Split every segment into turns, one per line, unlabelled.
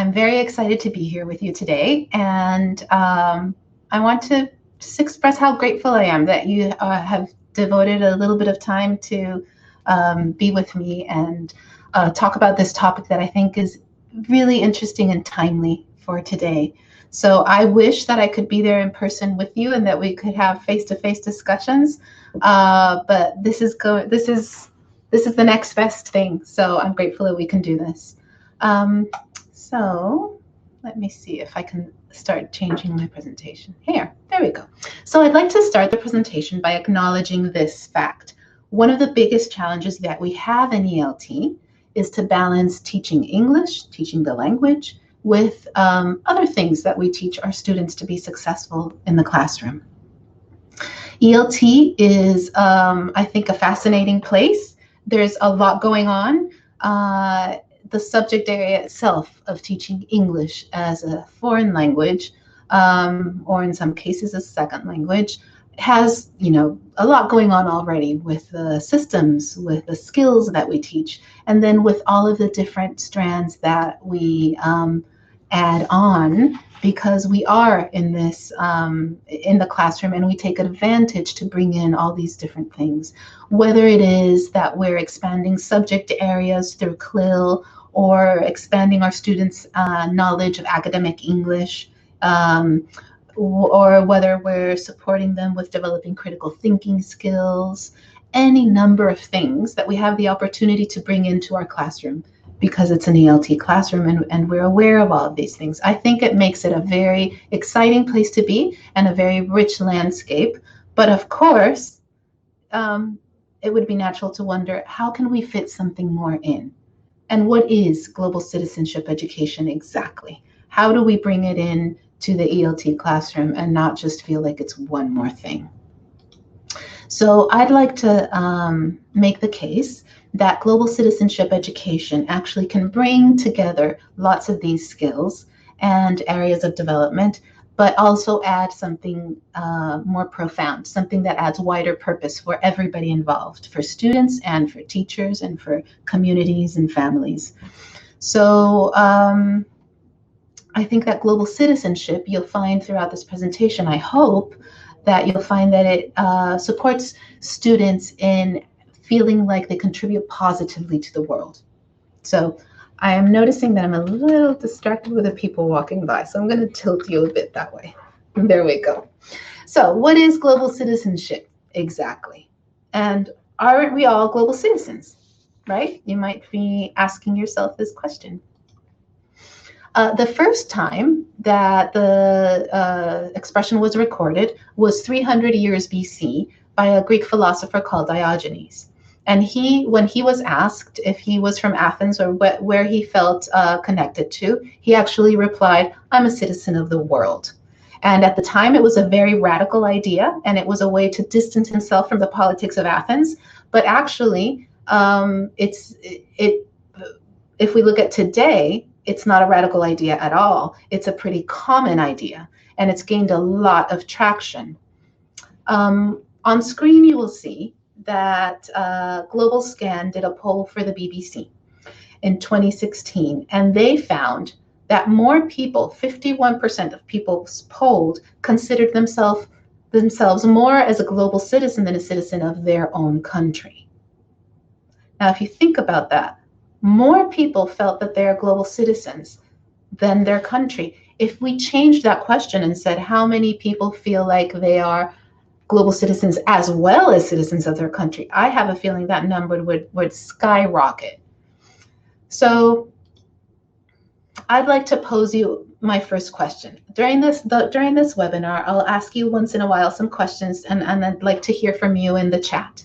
I'm very excited to be here with you today, and I want to just express how grateful I am that you have devoted a little bit of time to be with me and talk about this topic that I think is really interesting and timely for today. So I wish that I could be there in person with you and that we could have face-to-face discussions, but this is the next best thing. So I'm grateful that we can do this. So let me see if I can start changing my presentation. There we go. So I'd like to start the presentation by acknowledging this fact. One of the biggest challenges that we have in ELT is to balance teaching English, teaching the language, with other things that we teach our students to be successful in the classroom. ELT is, I think, a fascinating place. There's a lot going on. The subject area itself of teaching English as a foreign language, or in some cases a second language, has, a lot going on already with the systems, with the skills that we teach, and then with all of the different strands that we add on, because we are in this in the classroom, and we take advantage to bring in all these different things, whether it is that we're expanding subject areas through CLIL, or expanding our students' knowledge of academic English, or whether we're supporting them with developing critical thinking skills, any number of things that we have the opportunity to bring into our classroom because it's an ELT classroom, and we're aware of all of these things. I think it makes it a very exciting place to be and a very rich landscape. But of course, it would be natural to wonder, how can we fit something more in? And what is global citizenship education exactly? How do we bring it in to the ELT classroom and not just feel like it's one more thing? So I'd like to make the case that global citizenship education actually can bring together lots of these skills and areas of development, but also add something more profound, something that adds wider purpose for everybody involved, for students and for teachers and for communities and families. So I think that global citizenship, you'll find throughout this presentation, I hope that you'll find that it supports students in feeling like they contribute positively to the world. So I am noticing that I'm a little distracted with the people walking by, so I'm going to tilt you a bit that way. There we go. So what is global citizenship exactly? And aren't we all global citizens, right? You might be asking yourself this question. The first time that the expression was recorded was 300 years BC by a Greek philosopher called Diogenes. And when he was asked if he was from Athens or where he felt connected to, he actually replied, "I'm a citizen of the world." And at the time, it was a very radical idea, and it was a way to distance himself from the politics of Athens. But actually, if we look at today, it's not a radical idea at all. It's a pretty common idea, and it's gained a lot of traction. On screen, you will see that Global Scan did a poll for the BBC in 2016, and they found that more people, 51% of people polled, considered themselves more as a global citizen than a citizen of their own country. Now, if you think about that, more people felt that they are global citizens than their country. If we changed that question and said, how many people feel like they are global citizens as well as citizens of their country, I have a feeling that number would skyrocket. So I'd like to pose you my first question. During this webinar, I'll ask you once in a while some questions, and I'd like to hear from you in the chat.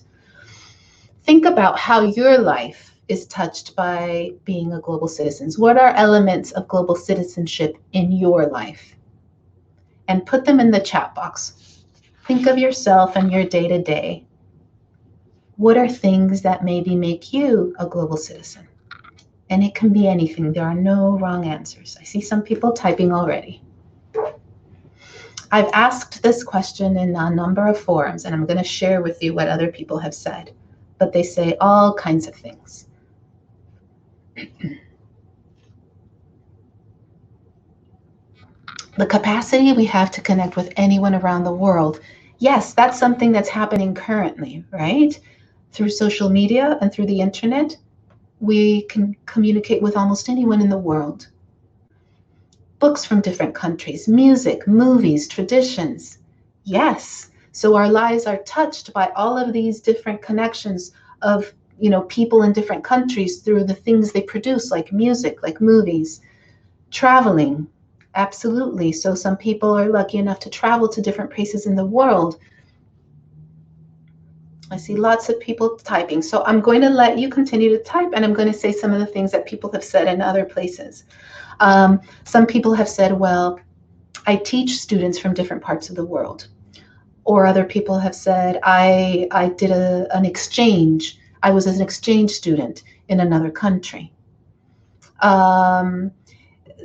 Think about how your life is touched by being a global citizen. What are elements of global citizenship in your life? And put them in the chat box. Think of yourself and your day-to-day. What are things that maybe make you a global citizen? And it can be anything. There are no wrong answers. I see some people typing already. I've asked this question in a number of forums, and I'm going to share with you what other people have said. But they say all kinds of things. The capacity we have to connect with anyone around the world. Yes, that's something that's happening currently, right? Through social media and through the internet, we can communicate with almost anyone in the world. Books from different countries, music, movies, traditions. Yes. So our lives are touched by all of these different connections of, people in different countries through the things they produce, like music, like movies, traveling. Absolutely. So some people are lucky enough to travel to different places in the world. I see lots of people typing. So I'm going to let you continue to type, and I'm going to say some of the things that people have said in other places. Some people have said, well, I teach students from different parts of the world. Or other people have said, I did an exchange. I was an exchange student in another country.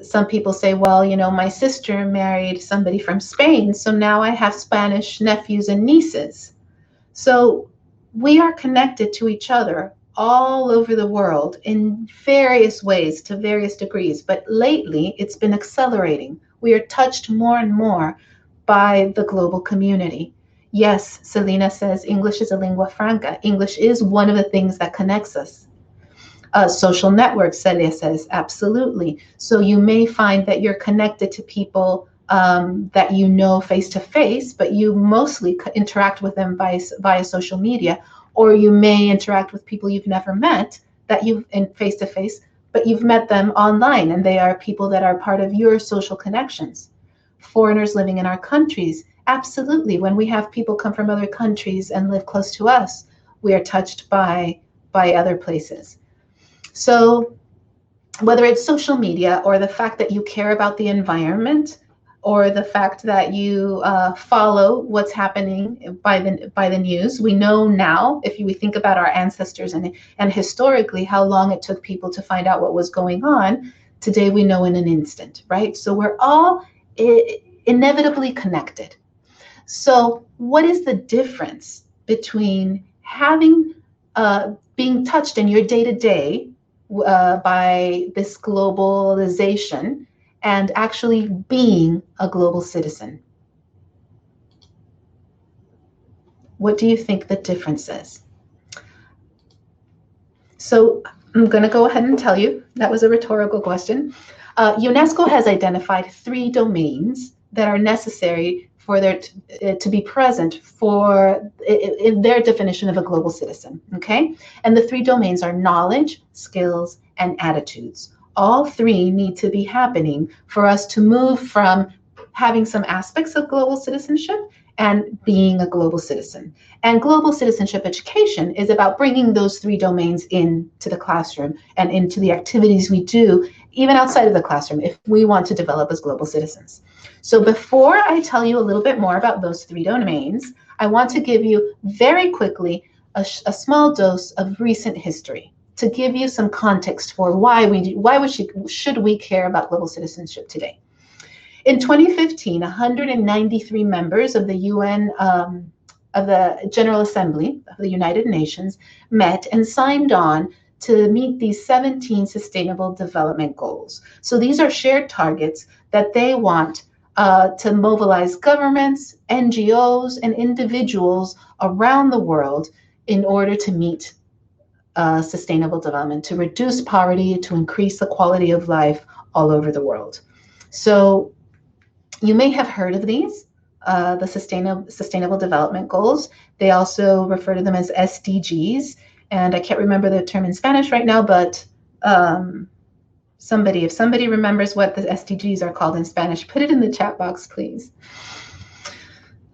Some people say, well, my sister married somebody from Spain, so now I have Spanish nephews and nieces. So we are connected to each other all over the world in various ways to various degrees. But lately, it's been accelerating. We are touched more and more by the global community. Yes, Selena says English is a lingua franca. English is one of the things that connects us. Social networks, Celia says, absolutely. So you may find that you're connected to people that you know face to face, but you mostly interact with them via social media, or you may interact with people you've never met that you've in face to face, but you've met them online, and they are people that are part of your social connections. Foreigners living in our countries, absolutely. When we have people come from other countries and live close to us, we are touched by other places. So whether it's social media or the fact that you care about the environment, or the fact that you follow what's happening by the news, we know now, if we think about our ancestors and historically how long it took people to find out what was going on, today we know in an instant, right? So we're all inevitably connected. So what is the difference between having being touched in your day-to-day by this globalization and actually being a global citizen? What do you think the difference is? So I'm going to go ahead and tell you, that was a rhetorical question. UNESCO has identified 3 domains that are necessary for there to be present for in their definition of a global citizen, okay? And the 3 domains are knowledge, skills, and attitudes. All 3 need to be happening for us to move from having some aspects of global citizenship and being a global citizen. And global citizenship education is about bringing those 3 domains into the classroom and into the activities we do, even outside of the classroom, if we want to develop as global citizens. So before I tell you a little bit more about those 3 domains, I want to give you very quickly a small dose of recent history to give you some context for why should we care about global citizenship today. In 2015, 193 members of the UN, of the General Assembly of the United Nations met and signed on to meet these 17 Sustainable Development Goals. So these are shared targets that they want to mobilize governments, NGOs, and individuals around the world in order to meet sustainable development, to reduce poverty, to increase the quality of life all over the world. So you may have heard of these, the Sustainable Development Goals. They also refer to them as SDGs, and I can't remember the term in Spanish right now, but if somebody remembers what the SDGs are called in Spanish, put it in the chat box, please.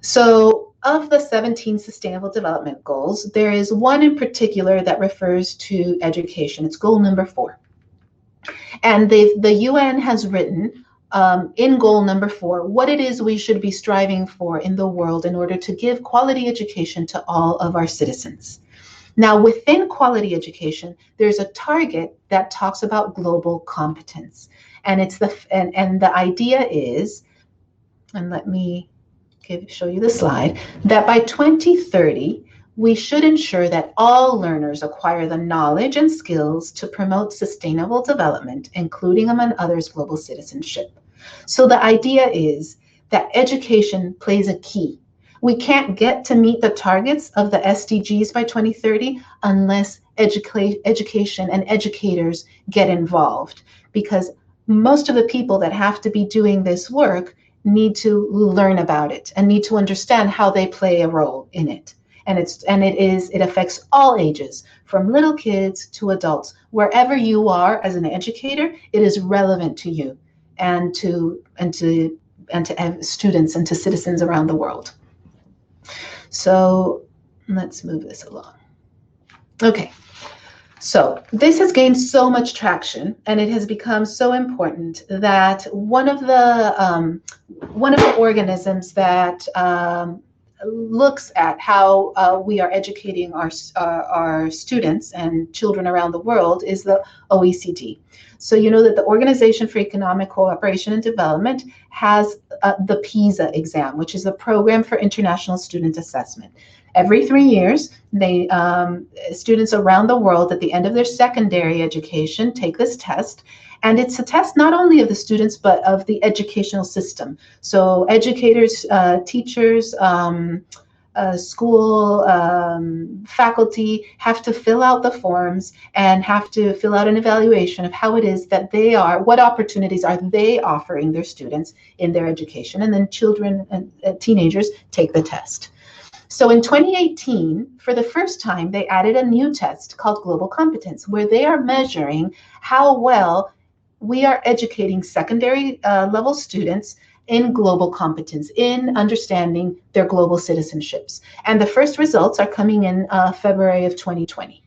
So of the 17 Sustainable Development Goals, there is one in particular that refers to education. It's goal number 4. And the UN has written in goal number 4 what it is we should be striving for in the world in order to give quality education to all of our citizens. Now, within quality education, there's a target that talks about global competence. And it's the idea is, and let me show you the slide, that by 2030, we should ensure that all learners acquire the knowledge and skills to promote sustainable development, including, among others, global citizenship. So the idea is that education plays a key. We can't get to meet the targets of the SDGs by 2030 unless education and educators get involved, because most of the people that have to be doing this work need to learn about it and need to understand how they play a role in it. And it affects all ages, from little kids to adults. Wherever you are as an educator, it is relevant to you and to students and to citizens around the world. So let's move this along. Okay, so this has gained so much traction, and it has become so important that one of the organisms that looks at how we are educating our students and children around the world is the OECD. So you know that the Organization for Economic Cooperation and Development has the PISA exam, which is a program for international student assessment. Every 3 years, students around the world at the end of their secondary education take this test. And it's a test not only of the students, but of the educational system. So educators, teachers, school faculty have to fill out the forms and have to fill out an evaluation of how it is that they are, what opportunities are they offering their students in their education. And then children and teenagers take the test. So in 2018, for the first time, they added a new test called Global Competence, where they are measuring how well we are educating secondary level students in global competence, in understanding their global citizenships. And the first results are coming in February of 2020.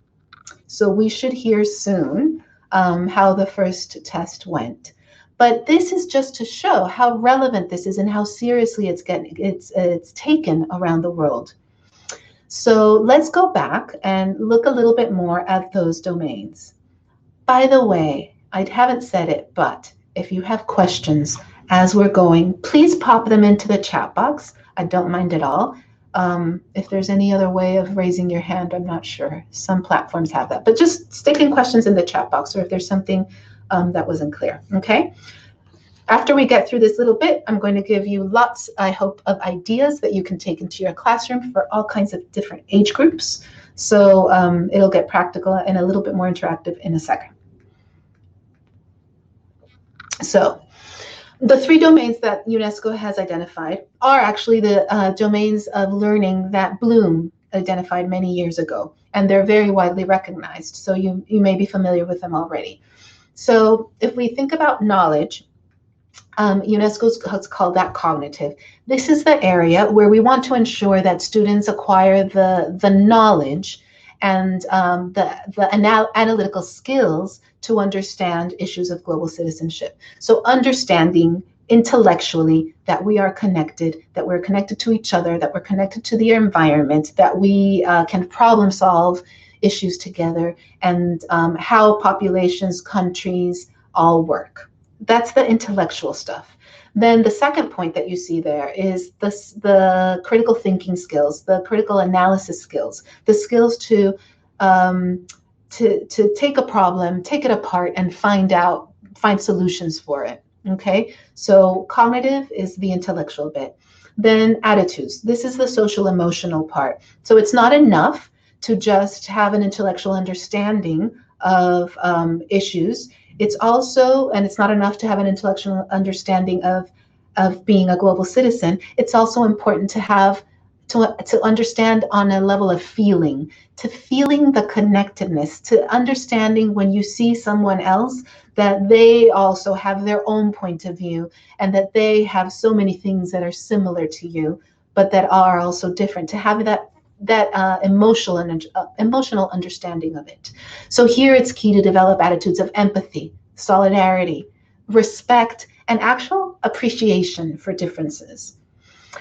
So we should hear soon how the first test went. But this is just to show how relevant this is and how seriously it's taken around the world. So let's go back and look a little bit more at those domains. By the way, I haven't said it, but if you have questions as we're going, please pop them into the chat box. I don't mind at all. If there's any other way of raising your hand, I'm not sure. Some platforms have that, but just stick in questions in the chat box, or if there's something that wasn't clear, okay? After we get through this little bit, I'm going to give you lots, I hope, of ideas that you can take into your classroom for all kinds of different age groups. So it'll get practical and a little bit more interactive in a second. So the 3 domains that UNESCO has identified are actually the domains of learning that Bloom identified many years ago, and they're very widely recognized. So you may be familiar with them already. So if we think about knowledge, UNESCO has called that cognitive. This is the area where we want to ensure that students acquire the knowledge and the analytical skills to understand issues of global citizenship. So understanding intellectually that we are connected, that we're connected to each other, that we're connected to the environment, that we can problem solve issues together, and how populations, countries all work. That's the intellectual stuff. Then the second point that you see there is the critical thinking skills, the critical analysis skills, the skills to take a problem, take it apart, and find solutions for it. Okay, so cognitive is the intellectual bit. Then attitudes. This is the social emotional part. So it's not enough to just have an intellectual understanding of issues. It's also, and it's not enough to have an intellectual understanding of being a global citizen. It's also important to have to understand on a level of feeling, to feeling the connectedness, to understanding when you see someone else that they also have their own point of view and that they have so many things that are similar to you, but that are also different, to have that emotional understanding of it. So here it's key to develop attitudes of empathy, solidarity, respect, and actual appreciation for differences.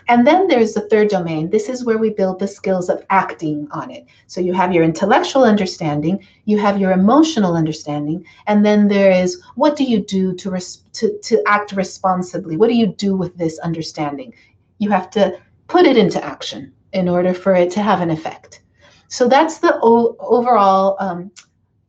And then there's the third domain. This is where we build the skills of acting on it. So you have your intellectual understanding, you have your emotional understanding, and then there is, what do you do to act responsibly? What do you do with this understanding? You have to put it into action in order for it to have an effect. So that's the overall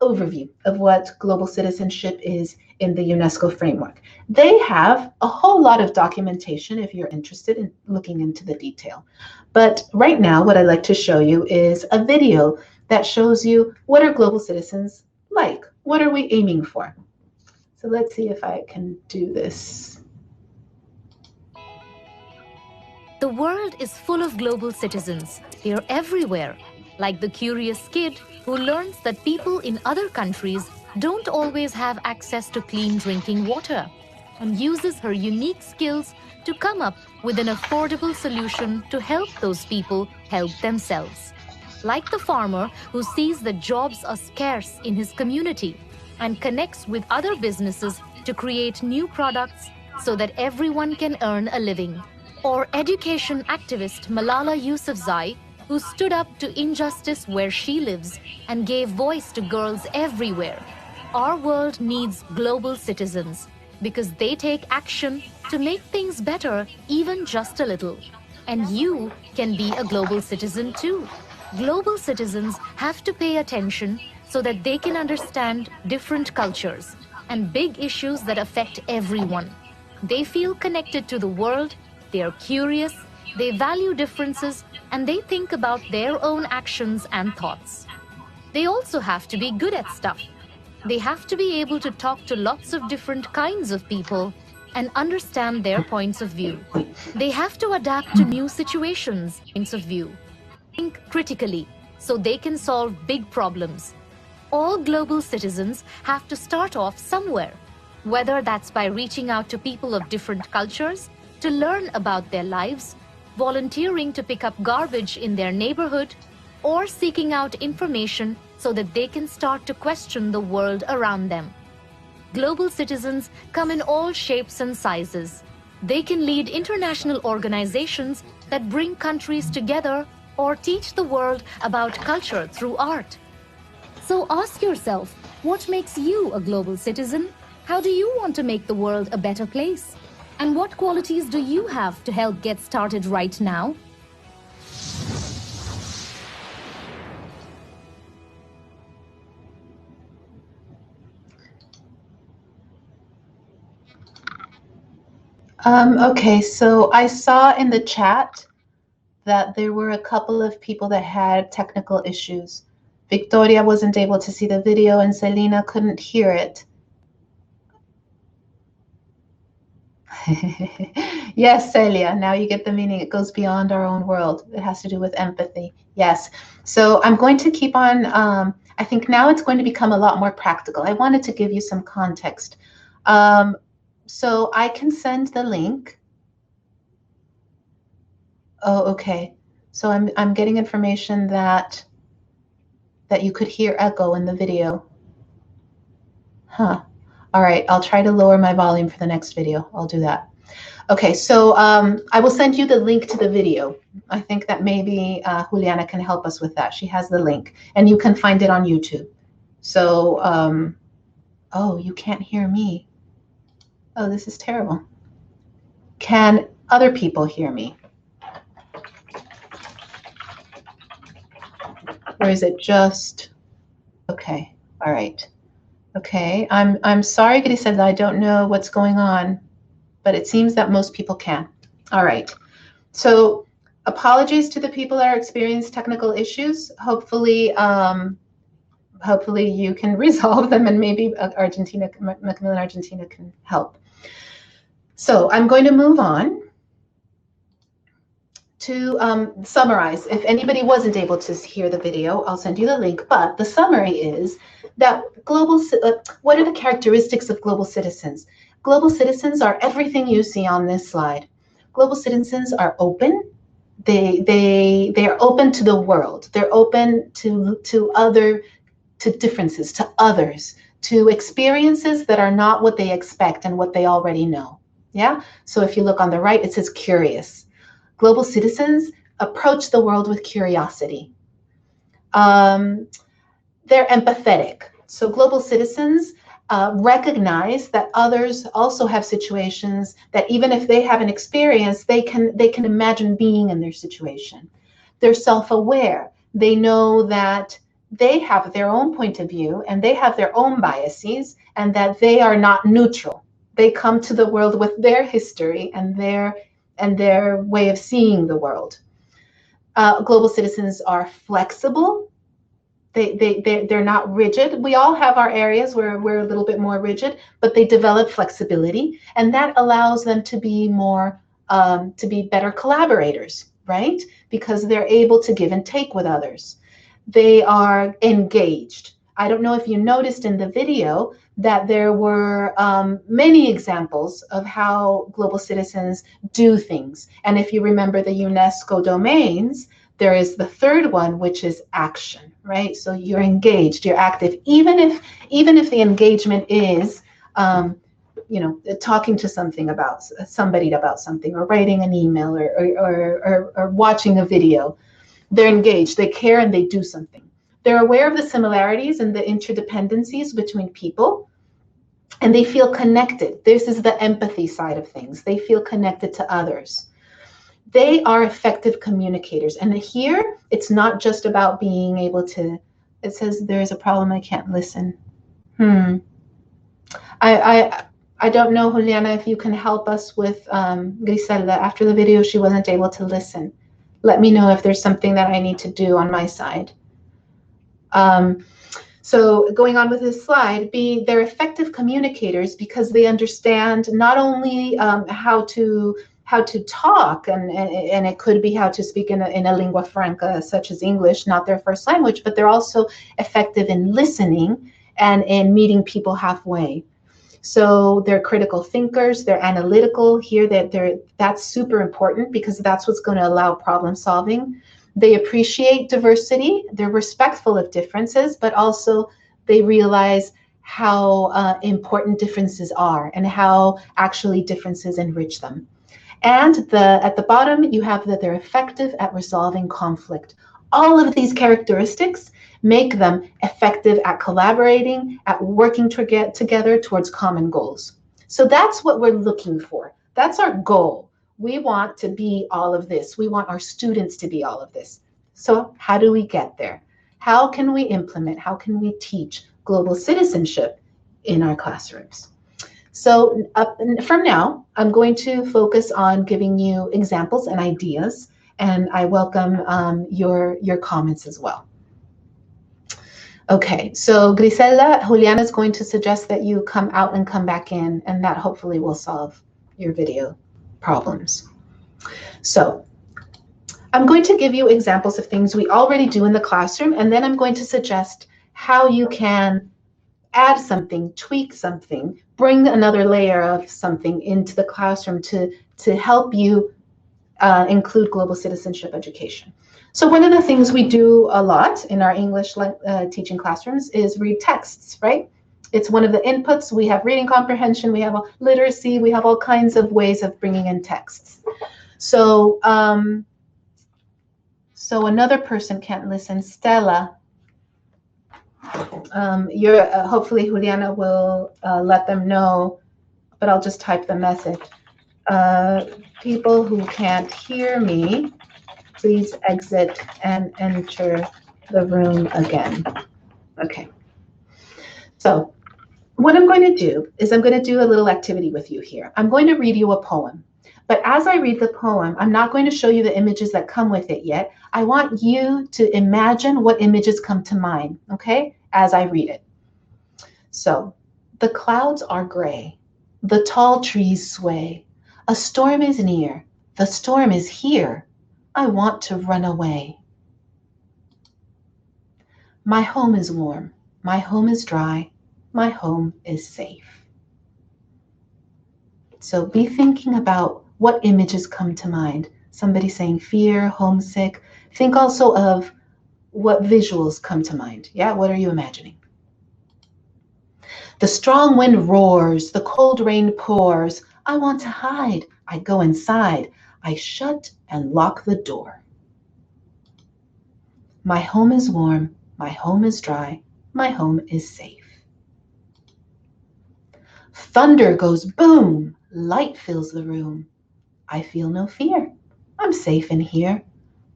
overview of what global citizenship is in the UNESCO framework. They have a whole lot of documentation if you're interested in looking into the detail. But right now, what I'd like to show you is a video that shows you what are global citizens like? What are we aiming for? So let's see if I can do this.
The world is full of global citizens. They're everywhere, like the curious kid who learns that people in other countries don't always have access to clean drinking water and uses her unique skills to come up with an affordable solution to help those people help themselves. Like the farmer who sees that jobs are scarce in his community and connects with other businesses to create new products so that everyone can earn a living. Or education activist Malala Yousafzai, who stood up to injustice where she lives and gave voice to girls everywhere. Our world needs global citizens because they take action to make things better, even just a little. And you can be a global citizen too. Global citizens have to pay attention so that they can understand different cultures and big issues that affect everyone. They feel connected to the world. They are curious, they value differences, and they think about their own actions and thoughts. They also have to be good at stuff. They have to be able to talk to lots of different kinds of people and understand their points of view. They have to adapt to new situations, points of view. Think critically so they can solve big problems. All global citizens have to start off somewhere, whether that's by reaching out to people of different cultures, to learn about their lives, volunteering to pick up garbage in their neighborhood, or seeking out information so that they can start to question the world around them. Global citizens come in all shapes and sizes. They can lead international organizations that bring countries together or teach the world about culture through art. So ask yourself, what makes you a global citizen? How do you want to make the world a better place? And what qualities do you have to help get started right now?
Okay, so I saw in the chat that there were a couple of people that had technical issues. Victoria wasn't able to see the video and Selena couldn't hear it. Yes, Celia, now you get the meaning. It goes beyond our own world. It has to do with empathy. Yes. So I'm going to keep on, I think now it's going to become a lot more practical. I wanted to give you some context. So I can send the link. Oh, okay. So I'm getting information that you could hear echo in the video. Huh. All right, I'll try to lower my volume for the next video. I'll do that. Okay, so I will send you the link to the video. I think that maybe Juliana can help us with that. She has the link, and you can find it on YouTube. So, oh, you can't hear me. Oh, this is terrible. Can other people hear me? Or is it just, okay, all right. Okay, I'm sorry, Griselda, I don't know what's going on, but it seems that most people can. All right, so apologies to the people that are experiencing technical issues. Hopefully, hopefully you can resolve them, and maybe Argentina, Macmillan Argentina can help. So I'm going to move on to summarize. If anybody wasn't able to hear the video, I'll send you the link, but the summary is that what are the characteristics of global citizens? Global citizens are everything you see on this slide. Global citizens are open. They are open to the world. They're open to differences, to others, to experiences that are not what they expect and what they already know. Yeah. So if you look on the right, it says curious. Global citizens approach the world with curiosity. They're empathetic. So global citizens recognize that others also have situations that even if they haven't experienced, they can imagine being in their situation. They're self-aware. They know that they have their own point of view and they have their own biases, and that they are not neutral. They come to the world with their history and their way of seeing the world. Global citizens are flexible. They're not rigid. We all have our areas where we're a little bit more rigid, but they develop flexibility, and that allows them to be better collaborators, right? Because they're able to give and take with others. They are engaged. I don't know if you noticed in the video that there were many examples of how global citizens do things. And if you remember the UNESCO domains, there is the third one, which is action, right? So you're engaged, you're active, even if the engagement is, talking to somebody about something, or writing an email, or watching a video. They're engaged, they care, and they do something. They're aware of the similarities and the interdependencies between people, and they feel connected. This is the empathy side of things. They feel connected to others. They are effective communicators. And here, it's not just about being able to, it says there's a problem, I can't listen. I don't know, Juliana, if you can help us with Griselda. After the video, she wasn't able to listen. Let me know if there's something that I need to do on my side. So going on with this slide, they're effective communicators because they understand not only how to talk, and it could be how to speak in a lingua franca such as English, not their first language, but they're also effective in listening and in meeting people halfway. So they're critical thinkers, they're analytical. Here, that's super important because that's what's going to allow problem solving. They appreciate diversity, they're respectful of differences, but also they realize how important differences are and how actually differences enrich them. And at the bottom, you have that they're effective at resolving conflict. All of these characteristics make them effective at collaborating, at working together towards common goals. So that's what we're looking for. That's our goal. We want to be all of this. We want our students to be all of this. So how do we get there? How can we implement, how can we teach global citizenship in our classrooms? So from now, I'm going to focus on giving you examples and ideas, and I welcome your comments as well. Okay, so Griselda, Juliana is going to suggest that you come out and come back in, and that hopefully will solve your video problems. So I'm going to give you examples of things we already do in the classroom, and then I'm going to suggest how you can add something, tweak something, bring another layer of something into the classroom to help you include global citizenship education. So one of the things we do a lot in our English teaching classrooms is read texts, right? It's one of the inputs. We have reading comprehension, we have literacy, we have all kinds of ways of bringing in texts. So, so another person can't listen, Stella. Hopefully Juliana will let them know, but I'll just type the message. People who can't hear me, please exit and enter the room again. Okay. So what I'm going to do is I'm going to do a little activity with you here. I'm going to read you a poem. But as I read the poem, I'm not going to show you the images that come with it yet. I want you to imagine what images come to mind, okay, as I read it. So, the clouds are gray. The tall trees sway. A storm is near. The storm is here. I want to run away. My home is warm. My home is dry. My home is safe. So be thinking about what images come to mind. Somebody saying fear, homesick. Think also of what visuals come to mind. Yeah, what are you imagining? The strong wind roars, the cold rain pours. I want to hide. I go inside. I shut and lock the door. My home is warm. My home is dry. My home is safe. Thunder goes boom. Light fills the room. I feel no fear. I'm safe in here.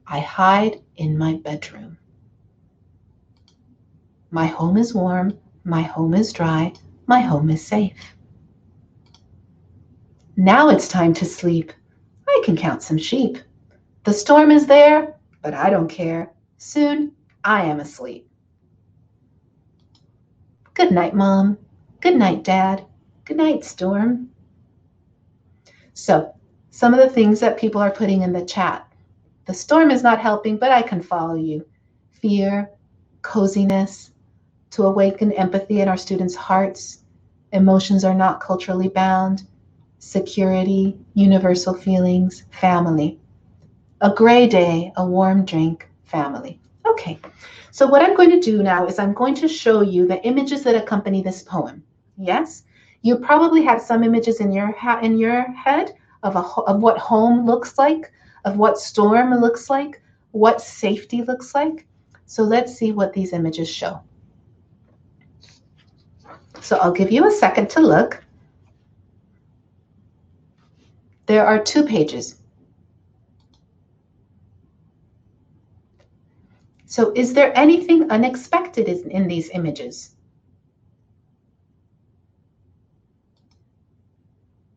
I hide in my bedroom. My home is warm. My home is dry. My home is safe. Now it's time to sleep. I can count some sheep. The storm is there, but I don't care. Soon I am asleep. Good night, Mom. Good night, Dad. Good night, Storm. So, some of the things that people are putting in the chat. The storm is not helping, but I can follow you. Fear, coziness, to awaken empathy in our students' hearts. Emotions are not culturally bound. Security, universal feelings, family. A gray day, a warm drink, family. Okay, so what I'm going to do now is I'm going to show you the images that accompany this poem. Yes, you probably have some images in your head of what home looks like, of what storm looks like, what safety looks like. So let's see what these images show. So I'll give you a second to look. There are 2 pages. So is there anything unexpected in these images?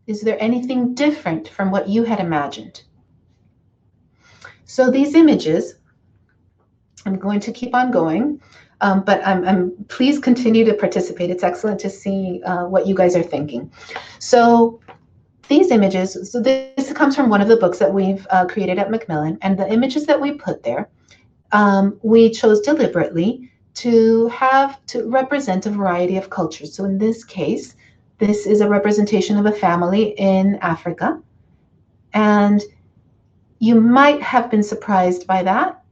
Is there anything different from what you had imagined? So these images, I'm going to keep on going, but please continue to participate. It's excellent to see what you guys are thinking. So these images, so this comes from one of the books that we've created at Macmillan, and the images that we put there, we chose deliberately to represent a variety of cultures. So in this case, this is a representation of a family in Africa. And you might have been surprised by that.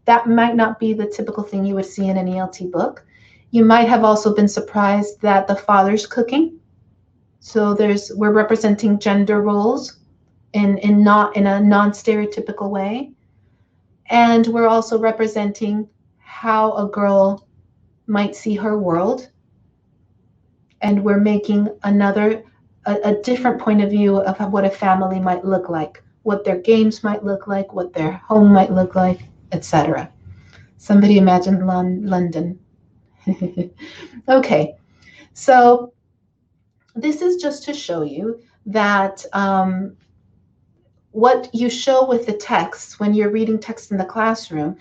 That might not be the typical thing you would see in an ELT book. You might have also been surprised that the father's cooking. So we're representing gender roles in a non-stereotypical way. And we're also representing how a girl might see her world. And we're making a different point of view of what a family might look like, what their games might look like, what their home might look like, etc. Somebody imagined London. Okay, so this is just to show you that what you show with the text when you're reading text in the classroom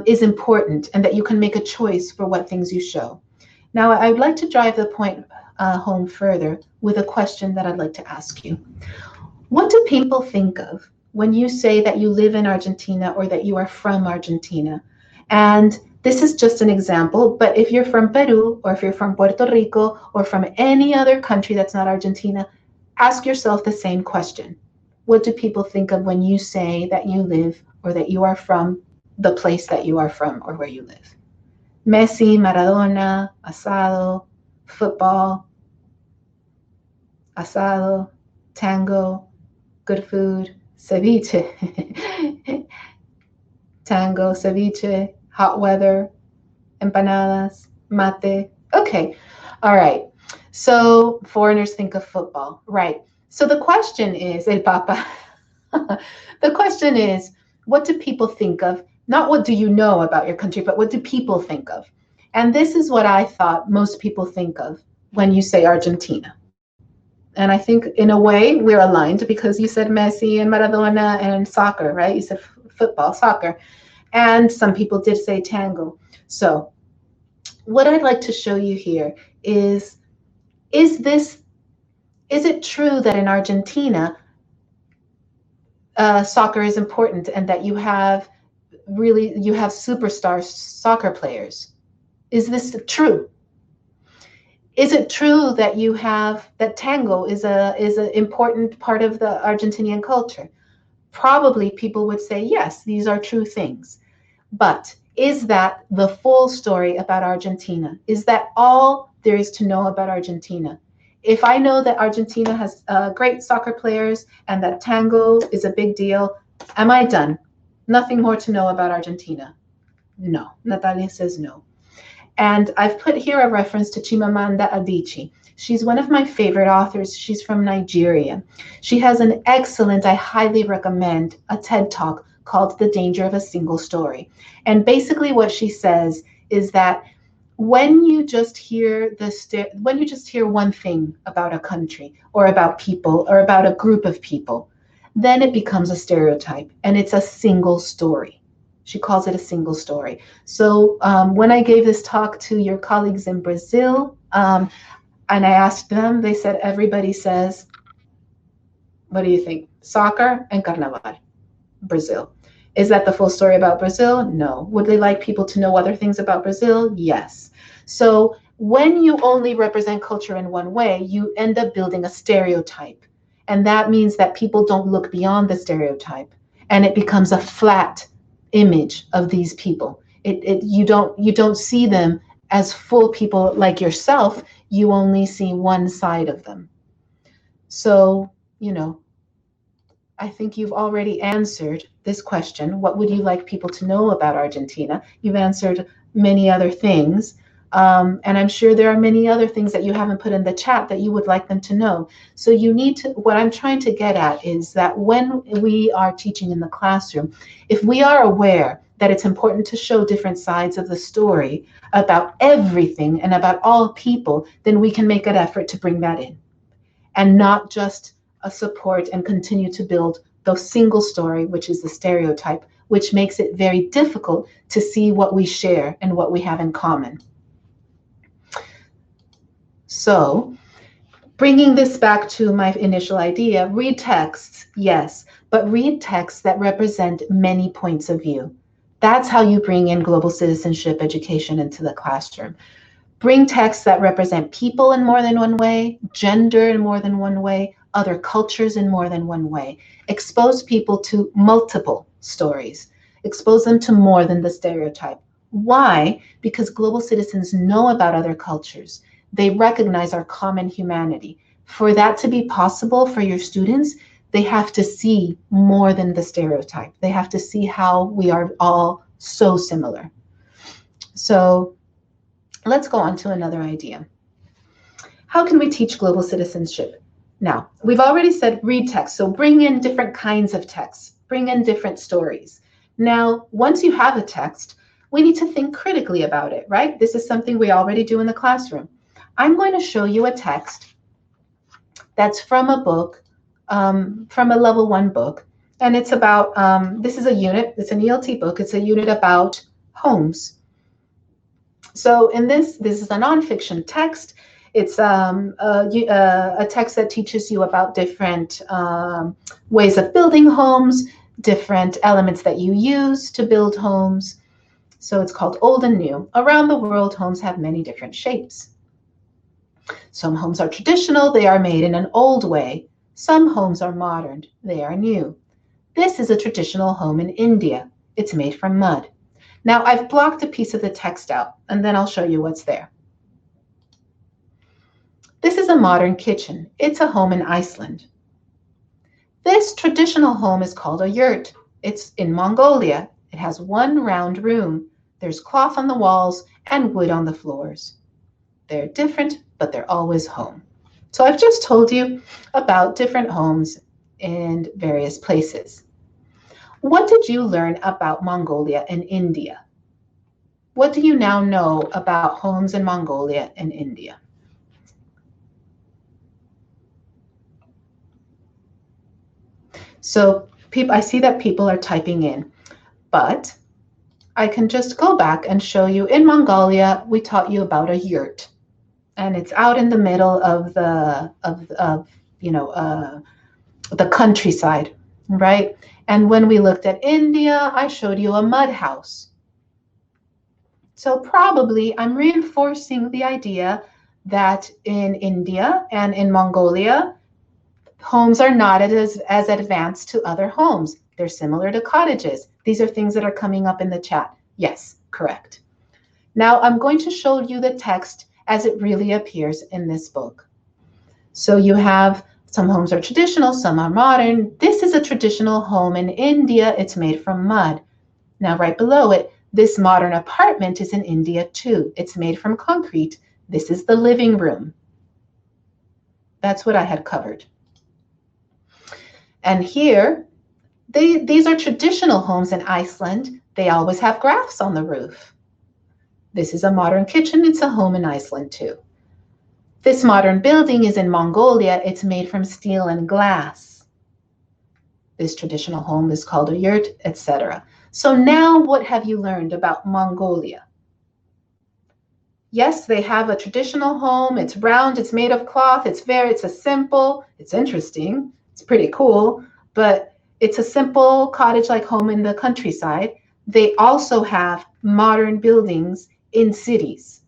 is important, and that you can make a choice for what things you show. Now, I'd like to drive the point home further with a question that I'd like to ask you. What do people think of when you say that you live in Argentina or that you are from Argentina? And this is just an example, but if you're from Peru, or if you're from Puerto Rico, or from any other country that's not Argentina, ask yourself the same question. What do people think of when you say that you live or that you are from the place that you are from or where you live? Messi, Maradona, asado, football, asado, tango, good food, ceviche, tango, ceviche, hot weather, empanadas, mate. Okay, all right. So foreigners think of football, right? So the question is, El Papa, the question is, what do people think of? Not what do you know about your country, but what do people think of? And this is what I thought most people think of when you say Argentina. And I think in a way we're aligned, because you said Messi and Maradona and soccer, right? You said football, soccer. And some people did say tango. So what I'd like to show you here is it true that in Argentina, soccer is important, and that you have superstar soccer players? Is this true? Is it true that that tango is an important part of the Argentinian culture? Probably people would say, yes, these are true things. But is that the full story about Argentina? Is that all there is to know about Argentina? If I know that Argentina has great soccer players and that tango is a big deal, am I done? Nothing more to know about Argentina? No. Natalia says no. And I've put here a reference to Chimamanda Adichie. She's one of my favorite authors. She's from Nigeria. She has an excellent, I highly recommend, a TED Talk called The Danger of a Single Story. And basically what she says is that when you just hear one thing about a country or about people or about a group of people, then it becomes a stereotype and it's a single story. She calls it a single story. So when I gave this talk to your colleagues in Brazil, and I asked them, they said everybody says, what do you think? Soccer and Carnaval, Brazil. Is that the full story about Brazil? No. Would they like people to know other things about Brazil? Yes. So when you only represent culture in one way, you end up building a stereotype. And that means that people don't look beyond the stereotype. And it becomes a flat image of these people. You don't see them as full people like yourself. You only see one side of them. So, I think you've already answered this question. What would you like people to know about Argentina? You've answered many other things. And I'm sure there are many other things that you haven't put in the chat that you would like them to know. So what I'm trying to get at is that when we are teaching in the classroom, if we are aware that it's important to show different sides of the story about everything and about all people, then we can make an effort to bring that in and not just support and continue to build the single story, which is the stereotype, which makes it very difficult to see what we share and what we have in common. So bringing this back to my initial idea, read texts, yes, but read texts that represent many points of view. That's how you bring in global citizenship education into the classroom. Bring texts that represent people in more than one way, gender in more than one way, other cultures in more than one way. Expose people to multiple stories. Expose them to more than the stereotype. Why? Because global citizens know about other cultures. They recognize our common humanity. For that to be possible for your students, they have to see more than the stereotype. They have to see how we are all so similar. So let's go on to another idea. How can we teach global citizenship? Now, we've already said read text, so bring in different kinds of texts, bring in different stories. Now, once you have a text, we need to think critically about it, right? This is something we already do in the classroom. I'm going to show you a text that's from a book, from a level 1 book, and it's about, this is a unit, it's an ELT book, it's a unit about homes. So in this is a nonfiction text. It's a text that teaches you about different ways of building homes, different elements that you use to build homes. So it's called Old and New. Around the world, homes have many different shapes. Some homes are traditional, they are made in an old way. Some homes are modern, they are new. This is a traditional home in India. It's made from mud. Now I've blocked a piece of the text out, and then I'll show you what's there. This is a modern kitchen. It's a home in Iceland. This traditional home is called a yurt. It's in Mongolia. It has one round room. There's cloth on the walls and wood on the floors. They're different, but they're always home. So I've just told you about different homes in various places. What did you learn about Mongolia and India? What do you now know about homes in Mongolia and India? So I see that people are typing in, but I can just go back and show you. In Mongolia, we taught you about a yurt, and it's out in the middle of the countryside, right? And when we looked at India, I showed you a mud house. So probably I'm reinforcing the idea that in India and in Mongolia, homes are not as advanced to other homes. They're similar to cottages. These are things that are coming up in the chat. Yes, correct. Now I'm going to show you the text as it really appears in this book. So you have some homes are traditional, some are modern. This is a traditional home in India. It's made from mud. Now right below it, this modern apartment is in India too. It's made from concrete. This is the living room. That's what I had covered. And here, these are traditional homes in Iceland. They always have graphs on the roof. This is a modern kitchen. It's a home in Iceland too. This modern building is in Mongolia. It's made from steel and glass. This traditional home is called a yurt, etc. So now what have you learned about Mongolia? Yes, they have a traditional home. It's round, it's made of cloth, it's a simple, it's interesting, it's pretty cool, but it's a simple cottage-like home in the countryside. They also have modern buildings in cities.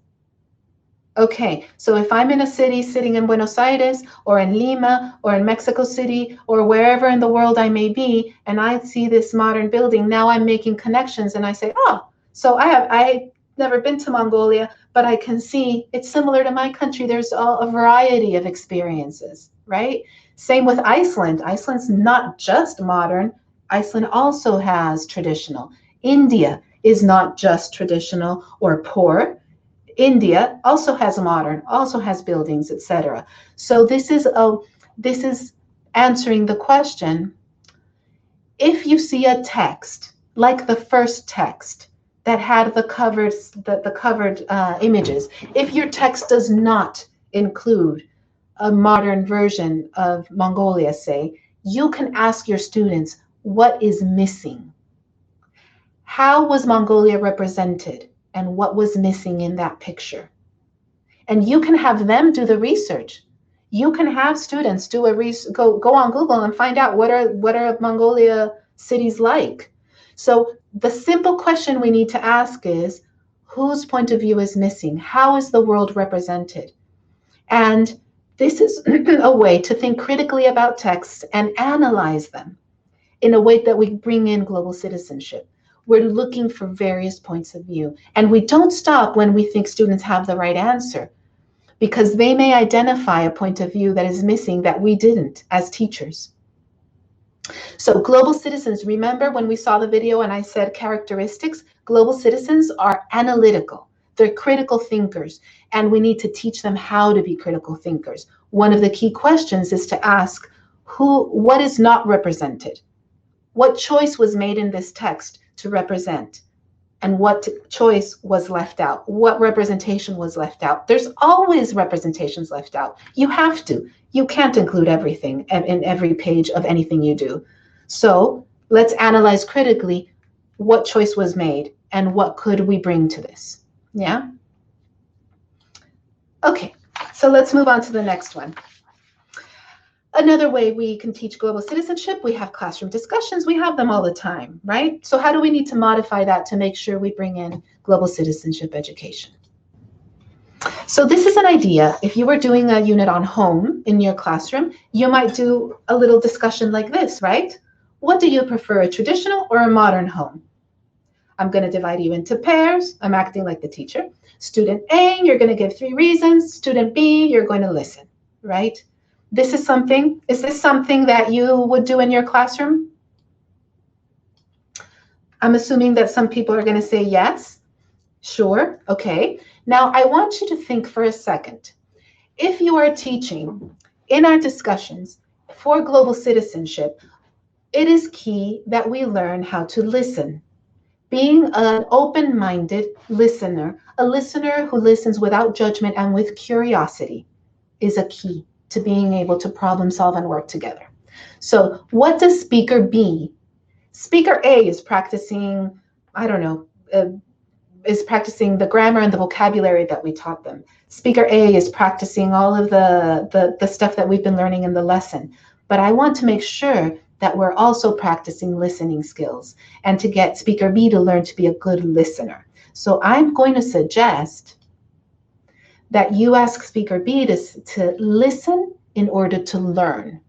Okay, so if I'm in a city sitting in Buenos Aires or in Lima or in Mexico City or wherever in the world I may be, and I see this modern building, now I'm making connections and I say, oh, so I never been to Mongolia, but I can see it's similar to my country. There's a variety of experiences, right? Same with Iceland. Iceland's not just modern. Iceland also has traditional. India is not just traditional or poor. India also has modern, also has buildings, etc. So this is answering the question. If you see a text like the first text that had the covered images, if your text does not include a modern version of Mongolia, say, you can ask your students, what is missing? How was Mongolia represented? And what was missing in that picture? And you can have them do the research. You can have students do go on Google and find out what are Mongolia cities like. So the simple question we need to ask is, whose point of view is missing? How is the world represented? And this is a way to think critically about texts and analyze them in a way that we bring in global citizenship. We're looking for various points of view. And we don't stop when we think students have the right answer, because they may identify a point of view that is missing that we didn't as teachers. So global citizens, remember when we saw the video and I said characteristics? Global citizens are analytical. They're critical thinkers, and we need to teach them how to be critical thinkers. One of the key questions is to ask, what is not represented? What choice was made in this text to represent, and what choice was left out? What representation was left out? There's always representations left out. You have to. You can't include everything in every page of anything you do. So let's analyze critically what choice was made and what could we bring to this. Yeah? Okay, so let's move on to the next one. Another way we can teach global citizenship, we have classroom discussions. We have them all the time, right? So how do we need to modify that to make sure we bring in global citizenship education? So this is an idea. If you were doing a unit on home in your classroom, you might do a little discussion like this, right? What do you prefer, a traditional or a modern home? I'm going to divide you into pairs. I'm acting like the teacher. Student A, you're going to give 3 reasons. Student B, you're going to listen, right? Is this something that you would do in your classroom? I'm assuming that some people are going to say yes. Sure, okay. Now I want you to think for a second. If you are teaching in our discussions for global citizenship, it is key that we learn how to listen. Being an open-minded listener, a listener who listens without judgment and with curiosity, is a key to being able to problem solve and work together. So what does speaker B? Speaker A is practicing, is practicing the grammar and the vocabulary that we taught them. Speaker A is practicing all of the stuff that we've been learning in the lesson. But I want to make sure that we're also practicing listening skills and to get speaker B to learn to be a good listener. So I'm going to suggest that you ask speaker B to listen in order to learn.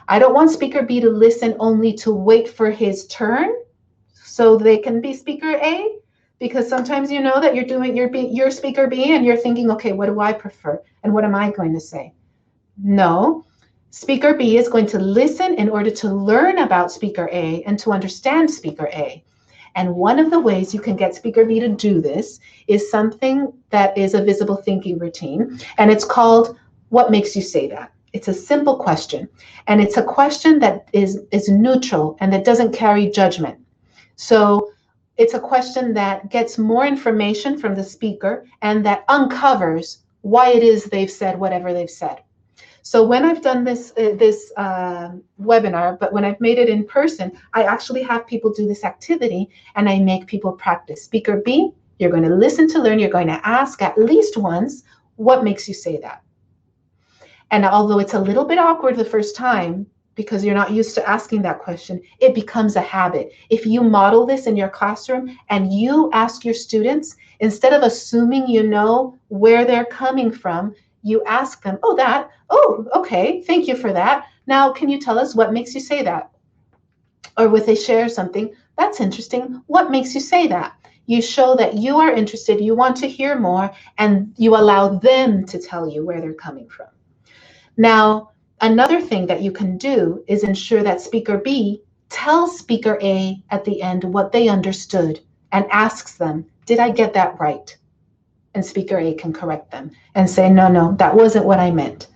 I don't want speaker B to listen only to wait for his turn so they can be speaker A, because sometimes you know that you're speaker B and you're thinking, okay, what do I prefer? And what am I going to say? No, speaker B is going to listen in order to learn about speaker A and to understand speaker A. And one of the ways you can get speaker B to do this is something that is a visible thinking routine. And it's called, what makes you say that? It's a simple question. And it's a question that is neutral and that doesn't carry judgment. So It's a question that gets more information from the speaker and that uncovers why it is they've said whatever they've said. So when I've done this webinar, but when I've made it in person, I actually have people do this activity and I make people practice. Speaker B, you're going to listen to learn. You're going to ask at least once, what makes you say that? And although it's a little bit awkward the first time, because you're not used to asking that question, it becomes a habit. If you model this in your classroom and you ask your students, instead of assuming you know where they're coming from, you ask them, oh, okay, thank you for that. Now, can you tell us what makes you say that? Or would they share something, that's interesting, what makes you say that? You show that you are interested, you want to hear more, and you allow them to tell you where they're coming from. Now, another thing that you can do is ensure that Speaker B tells Speaker A at the end what they understood and asks them, did I get that right? And Speaker A can correct them and say, no, that wasn't what I meant.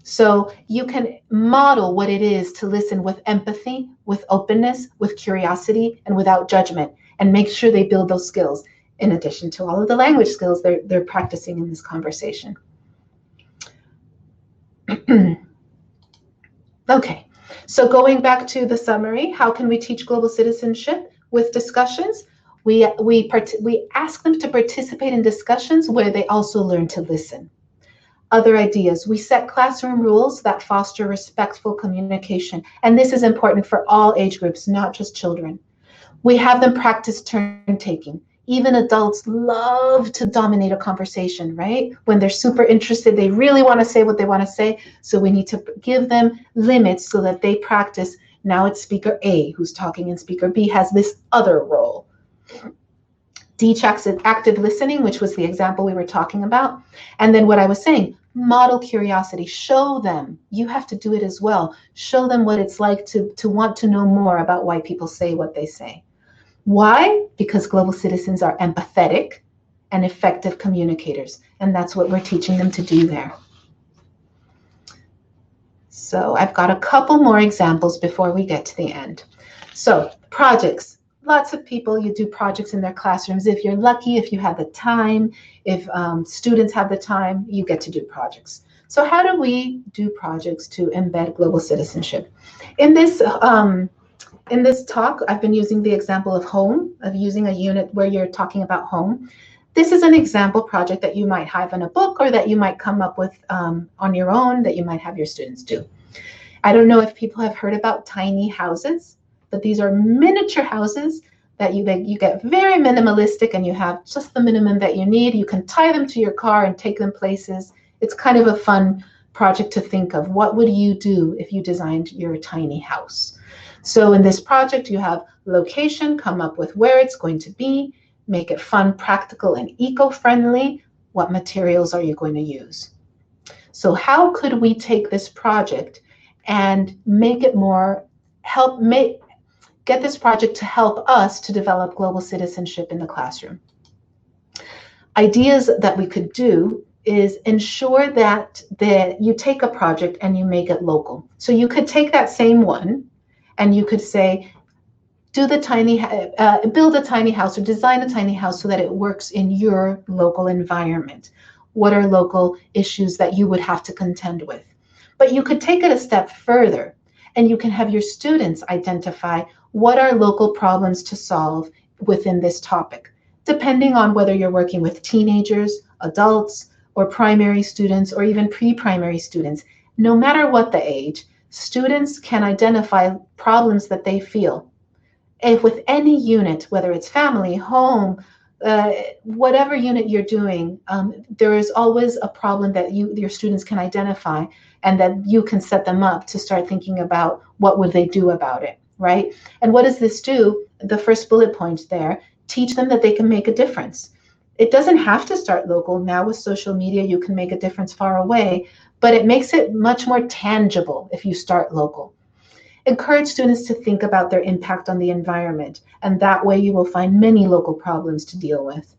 So you can model what it is to listen with empathy, with openness, with curiosity, and without judgment, and make sure they build those skills in addition to all of the language skills they're practicing in this conversation. Okay, so going back to the summary, how can we teach global citizenship with discussions? We ask them to participate in discussions where they also learn to listen. Other ideas, we set classroom rules that foster respectful communication. And this is important for all age groups, not just children. We have them practice turn taking. Even adults love to dominate a conversation, right? When they're super interested, they really want to say what they want to say. So we need to give them limits so that they practice. Now it's Speaker A who's talking and Speaker B has this other role. Teach active listening, which was the example we were talking about. And then what I was saying, model curiosity. Show them. You have to do it as well. Show them what it's like to want to know more about why people say what they say. Why? Because global citizens are empathetic and effective communicators. And that's what we're teaching them to do there. So I've got a couple more examples before we get to the end. So projects. Lots of people, you do projects in their classrooms. If you're lucky, if you have the time, if students have the time, you get to do projects. So how do we do projects to embed global citizenship? In this talk, I've been using the example of home, of using a unit where you're talking about home. This is an example project that you might have in a book or that you might come up with on your own, that you might have your students do. I don't know if people have heard about tiny houses, but these are miniature houses that you get very minimalistic and you have just the minimum that you need. You can tie them to your car and take them places. It's kind of a fun project to think of. What would you do if you designed your tiny house? So in this project, you have location, come up with where it's going to be, make it fun, practical, and eco-friendly. What materials are you going to use? So how could we take this project and make it more, get this project to help us to develop global citizenship in the classroom? Ideas that we could do is ensure that you take a project and you make it local. So you could take that same one and you could say, build a tiny house or design a tiny house so that it works in your local environment. What are local issues that you would have to contend with? But you could take it a step further and you can have your students identify what are local problems to solve within this topic, depending on whether you're working with teenagers, adults, or primary students, or even pre-primary students. No matter what the age, students can identify problems that they feel. If with any unit, whether it's family, home, whatever unit you're doing, there is always a problem that your students can identify and that you can set them up to start thinking about what would they do about it, right? And what does this do? The first bullet point there, teach them that they can make a difference. It doesn't have to start local. Now with social media, you can make a difference far away, but it makes it much more tangible if you start local. Encourage students to think about their impact on the environment, and that way you will find many local problems to deal with.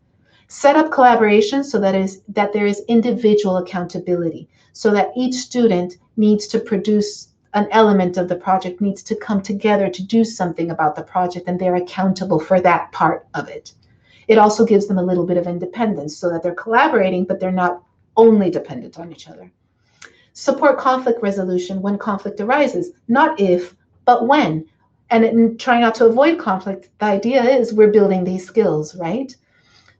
Set up collaboration so that there is individual accountability, so that each student needs to produce an element of the project needs to come together to do something about the project, and they're accountable for that part of it. It also gives them a little bit of independence so that they're collaborating, but they're not only dependent on each other. Support conflict resolution when conflict arises, not if, but when. And try not to avoid conflict. The idea is we're building these skills, right?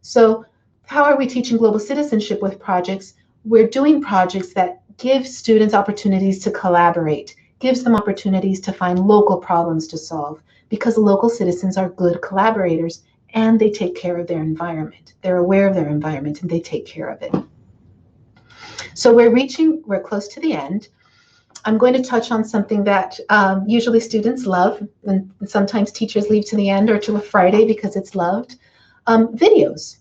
So how are we teaching global citizenship with projects? We're doing projects that give students opportunities to collaborate, gives them opportunities to find local problems to solve, because local citizens are good collaborators and they take care of their environment. They're aware of their environment and they take care of it. So we're close to the end. I'm going to touch on something that usually students love, and sometimes teachers leave to the end or to a Friday because it's loved. Videos.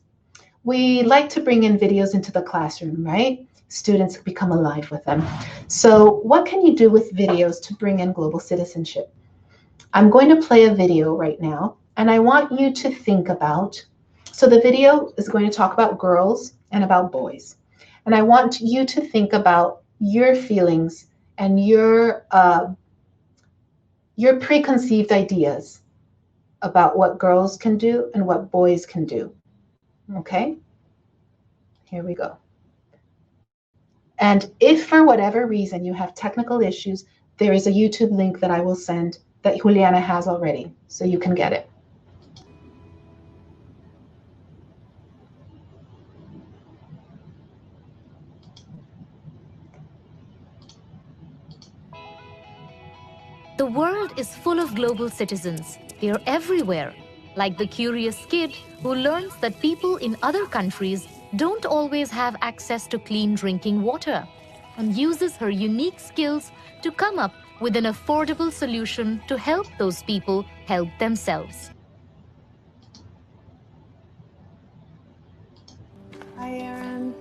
We like to bring in videos into the classroom, right? Students become alive with them. So what can you do with videos to bring in global citizenship? I'm going to play a video right now, and I want you to think about, so the video is going to talk about girls and about boys. And I want you to think about your feelings and your preconceived ideas about what girls can do and what boys can do. Okay? Here we go. And if for whatever reason you have technical issues, there is a YouTube link that I will send that Juliana has already, so you can get it.
The world is full of global citizens. They're everywhere, like the curious kid who learns that people in other countries don't always have access to clean drinking water, and uses her unique skills to come up with an affordable solution to help those people help themselves.
Hi, Erin.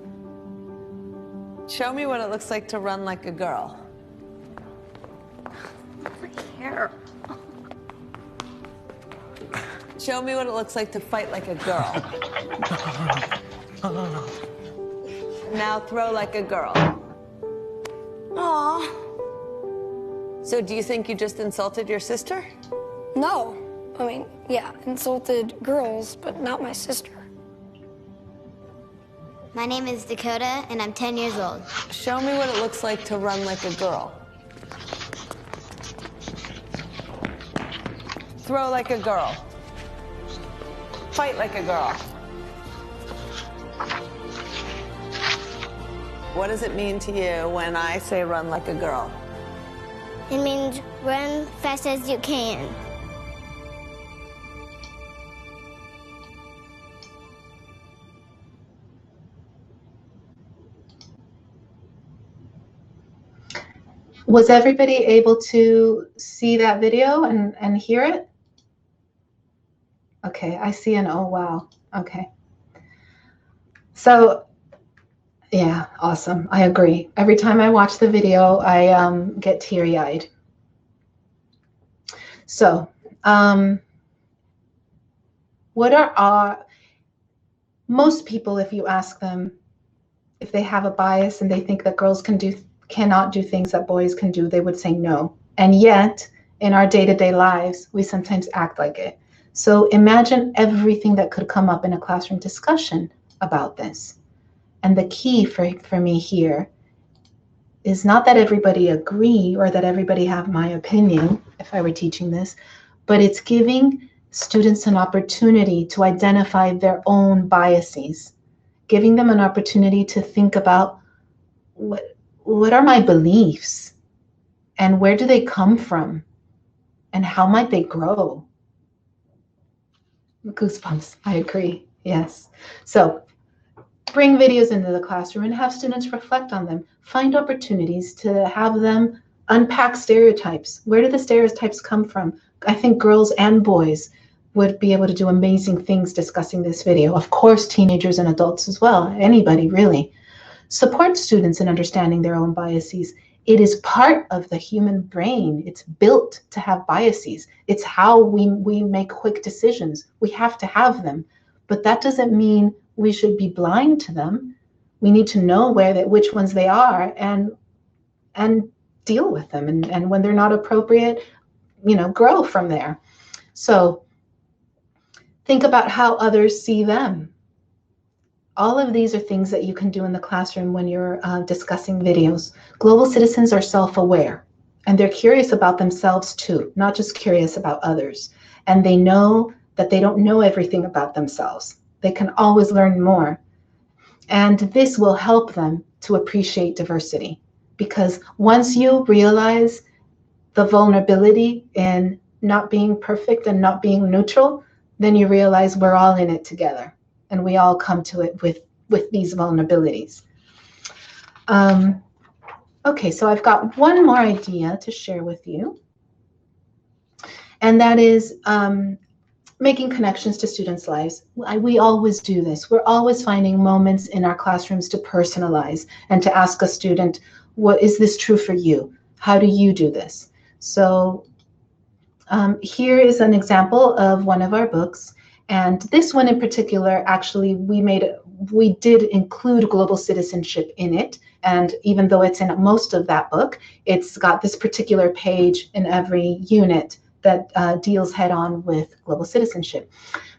Show me what it looks like to run like a girl.
Hair.
Show me what it looks like to fight like a girl. Now throw like a girl.
Aw.
So do you think you just insulted your sister?
No. I mean, yeah, insulted girls, but not my sister.
My name is Dakota, and I'm 10 years old.
Show me what it looks like to run like a girl. Throw like a girl. Fight like a girl. What does it mean to you when I say run like a girl?
It means run fast as you can.
Was everybody able to see that video and hear it? Okay, I see an oh wow. Okay. So yeah, awesome. I agree. Every time I watch the video, I get teary-eyed. So what are most people, if you ask them if they have a bias and they think that girls cannot do things that boys can do, they would say no. And yet, in our day-to-day lives, we sometimes act like it. So imagine everything that could come up in a classroom discussion about this. And the key for me here is not that everybody agree or that everybody have my opinion, if I were teaching this, but it's giving students an opportunity to identify their own biases, giving them an opportunity to think about what are my beliefs and where do they come from and how might they grow? Goosebumps, I agree, yes. So bring videos into the classroom and have students reflect on them. Find opportunities to have them unpack stereotypes. Where do the stereotypes come from? I think girls and boys would be able to do amazing things discussing this video. Of course, teenagers and adults as well, anybody really. Support students in understanding their own biases. It is part of the human brain. It's built to have biases. It's how we make quick decisions. We have to have them, but that doesn't mean we should be blind to them. We need to know which ones they are and deal with them. And when they're not appropriate, grow from there. So think about how others see them. All of these are things that you can do in the classroom when you're discussing videos. Global citizens are self-aware, and they're curious about themselves too, not just curious about others. And they know that they don't know everything about themselves. They can always learn more. And this will help them to appreciate diversity, because once you realize the vulnerability in not being perfect and not being neutral, then you realize we're all in it together, and we all come to it with these vulnerabilities. Okay, so I've got one more idea to share with you, and that is making connections to students' lives. We always do this. We're always finding moments in our classrooms to personalize and to ask a student, what is this true for you? How do you do this? So here is an example of one of our books. And this one in particular, actually, we did include global citizenship in it. And even though it's in most of that book, it's got this particular page in every unit that deals head on with global citizenship.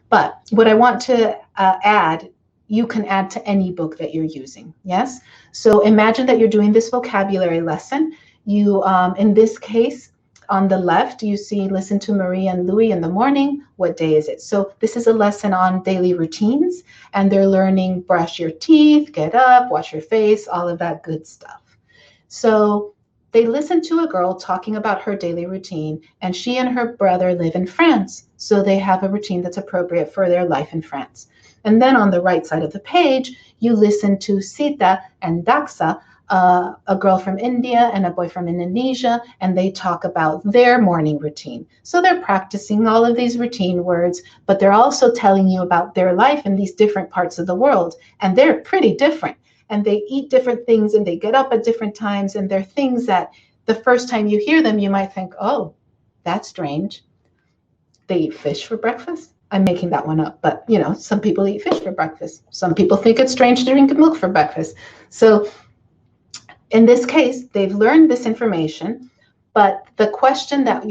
But what I want to add, you can add to any book that you're using, yes? So imagine that you're doing this vocabulary lesson. You, in this case, on the left, you see, listen to Marie and Louis in the morning. What day is it? So this is a lesson on daily routines, and they're learning brush your teeth, get up, wash your face, all of that good stuff. So they listen to a girl talking about her daily routine, and she and her brother live in France. So they have a routine that's appropriate for their life in France. And then on the right side of the page, you listen to Sita and Daksa, a girl from India and a boy from Indonesia, and they talk about their morning routine. So they're practicing all of these routine words, but they're also telling you about their life in these different parts of the world, and they're pretty different. And they eat different things, and they get up at different times, and they're things that the first time you hear them, you might think, oh, that's strange. They eat fish for breakfast? I'm making that one up, but some people eat fish for breakfast. Some people think it's strange to drink milk for breakfast. So in this case, they've learned this information, but the question that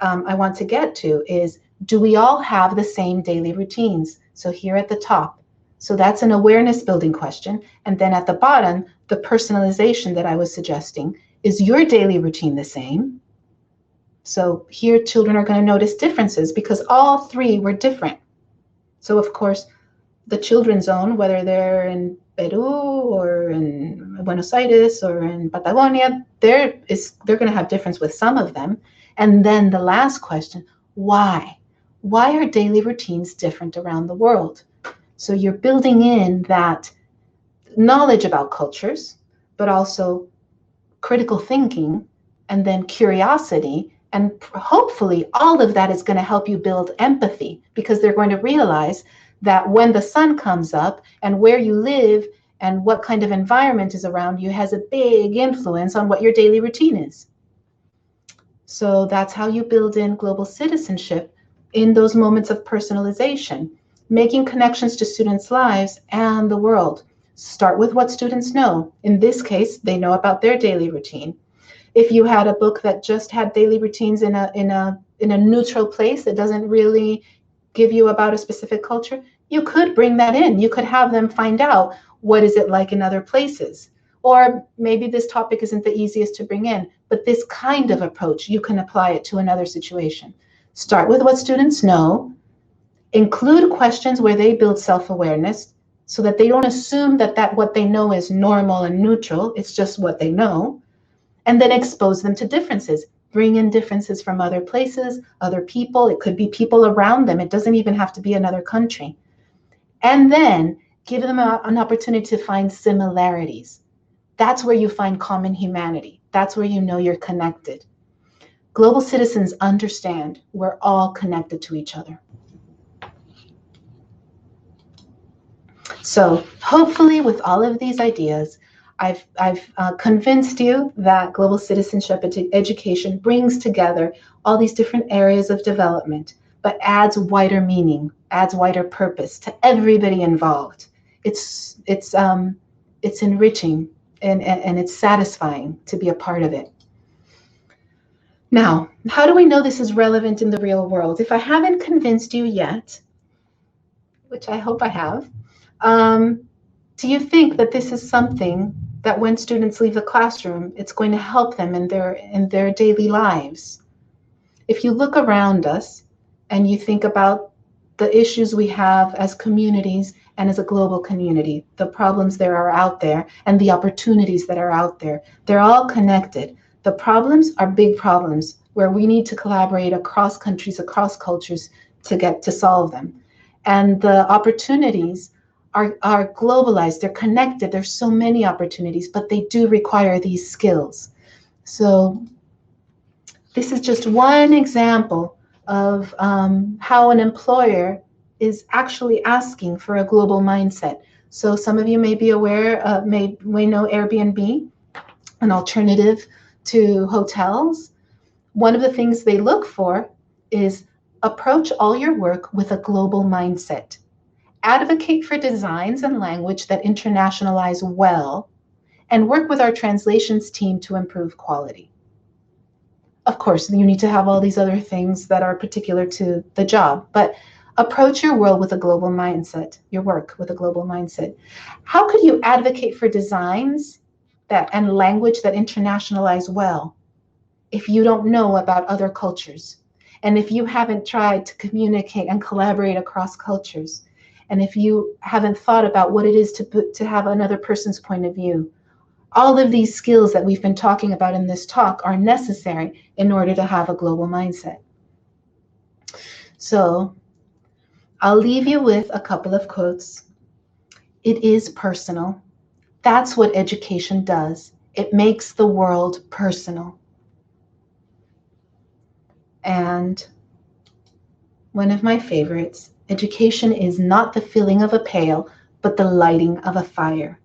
I want to get to is, do we all have the same daily routines? So here at the top. So that's an awareness building question. And then at the bottom, the personalization that I was suggesting, is your daily routine the same? So here children are going to notice differences because all three were different. So of course, the children's zone, whether they're in Peru or in Buenos Aires or in Patagonia, they're going to have difference with some of them. And then the last question, why? Why are daily routines different around the world? So you're building in that knowledge about cultures, but also critical thinking, and then curiosity. And hopefully all of that is going to help you build empathy, because they're going to realize that when the sun comes up and where you live and what kind of environment is around you has a big influence on what your daily routine is. So that's how you build in global citizenship in those moments of personalization, making connections to students' lives and the world. Start with what students know. In this case, they know about their daily routine. If you had a book that just had daily routines in a neutral place that doesn't really give you about a specific culture, you could bring that in. You could have them find out, what is it like in other places? Or maybe this topic isn't the easiest to bring in, but this kind of approach, you can apply it to another situation. Start with what students know, include questions where they build self-awareness so that they don't assume that what they know is normal and neutral, it's just what they know, and then expose them to differences. Bring in differences from other places, other people. It could be people around them. It doesn't even have to be another country. And then give them an opportunity to find similarities. That's where you find common humanity. That's where you know you're connected. Global citizens understand we're all connected to each other. So hopefully with all of these ideas, I've convinced you that global citizenship education brings together all these different areas of development, but adds wider meaning, adds wider purpose to everybody involved. It's enriching and it's satisfying to be a part of it. Now, how do we know this is relevant in the real world? If I haven't convinced you yet, which I hope I have, do you think that this is something that when students leave the classroom, it's going to help them in their daily lives? If you look around us and you think about the issues we have as communities and as a global community, the problems that are out there and the opportunities that are out there, they're all connected. The problems are big problems where we need to collaborate across countries, across cultures to solve them. And the opportunities are globalized, they're connected, there's so many opportunities, but they do require these skills. So this is just one example of how an employer is actually asking for a global mindset. So some of you may be aware, may know Airbnb, an alternative to hotels. One of the things they look for is approach all your work with a global mindset. Advocate for designs and language that internationalize well, and work with our translations team to improve quality. Of course, you need to have all these other things that are particular to the job, but approach your world with a global mindset, your work with a global mindset. How could you advocate for designs and language that internationalize well if you don't know about other cultures? And if you haven't tried to communicate and collaborate across cultures? And if you haven't thought about what it is to have another person's point of view? All of these skills that we've been talking about in this talk are necessary in order to have a global mindset. So I'll leave you with a couple of quotes. It is personal. That's what education does. It makes the world personal. And one of my favorites, education is not the filling of a pail, but the lighting of a fire.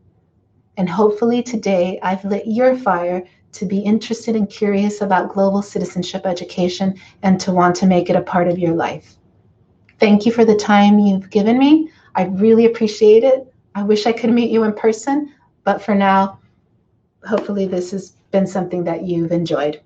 And hopefully today I've lit your fire to be interested and curious about global citizenship education and to want to make it a part of your life. Thank you for the time you've given me. I really appreciate it. I wish I could meet you in person, but for now, hopefully this has been something that you've enjoyed.